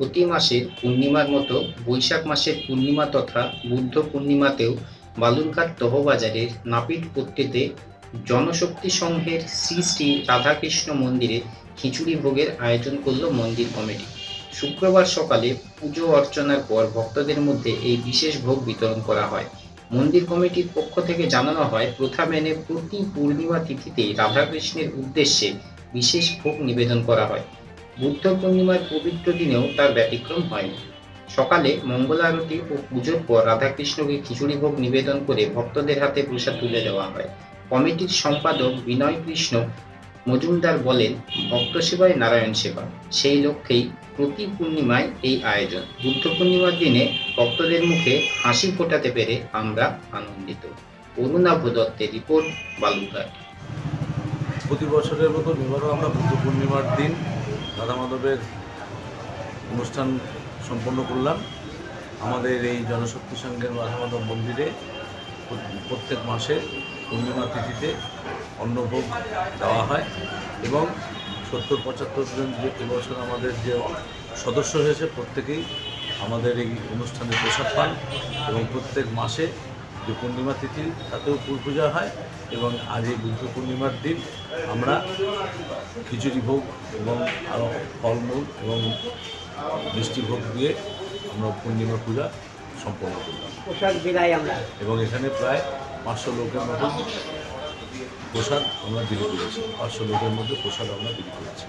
প্রতি মাসের পূর্ণিমার মতো বৈশাখ মাসের পূর্ণিমা তথা বুদ্ধ পূর্ণিমাতেও বালুরঘাট তহবাজারের নাপিতপট্টিতে জনশক্তি সংঘের শ্রী শ্রী রাধাকৃষ্ণ মন্দিরে খিচুড়ি ভোগের আয়োজন করল মন্দির কমিটি। শুক্রবার সকালে পুজো অর্চনার পর ভক্তদের মধ্যে এই বিশেষ ভোগ বিতরণ করা হয়। মন্দির কমিটির পক্ষ থেকে জানানো হয়, প্রথা মেনে প্রতি পূর্ণিমা তিথিতে রাধাকৃষ্ণের উদ্দেশ্যে বিশেষ ভোগ নিবেদন করা হয়। বুদ্ধ পূর্ণিমার পবিত্র দিনেও তার ব্যতিক্রম হয়নি। সকালে মঙ্গল আরতি ও পুজোর পর রাধাকৃষ্ণকে খিচুড়ি ভোগ নিবেদন করে ভক্তদের হাতে প্রসাদ তুলে দেওয়া হয়। কমিটির সম্পাদক বিনয় কৃষ্ণ মজুমদার বলেন, ভক্ত সেবায় নারায়ণ সেবা, সেই লক্ষ্যেই প্রতি পূর্ণিমায় এই আয়োজন। বুদ্ধ পূর্ণিমার দিনে ভক্তদের মুখে হাসি ফোটাতে পেরে আমরা আনন্দিত। অরুণাভ দত্তের রিপোর্ট, বালুরঘাট। প্রতি বছরের মতো এবারও আমরা বুদ্ধ পূর্ণিমার দিন রাধা মাধবের অনুষ্ঠান সম্পন্ন করলাম। আমাদের এই জনশক্তি সংঘের রাধা মাধব মন্দিরে প্রত্যেক মাসে পূর্ণিমা তিথিতে অন্নভোগ দেওয়া হয় এবং 70-75 জন যে এবছর আমাদের যে সদস্য হয়েছে প্রত্যেকেই আমাদের এই অনুষ্ঠানে প্রসাদ পান এবং প্রত্যেক মাসে যে পূর্ণিমা তিথি তাতেও পূজা হয় এবং আজ এই বুদ্ধ পূর্ণিমার দিন আমরা খিচুড়ি ভোগ এবং আরও ফলমূল এবং মিষ্টি ভোগ দিয়ে আমরা পূর্ণিমা পূজা সম্পন্ন করলাম। প্রসাদ বিলাই আমরা এবং এখানে প্রায় 500 লোকের মতো প্রসাদ আমরা বিলি করেছি। 500 লোকের মধ্যে প্রসাদ আমরা বিলি করেছি।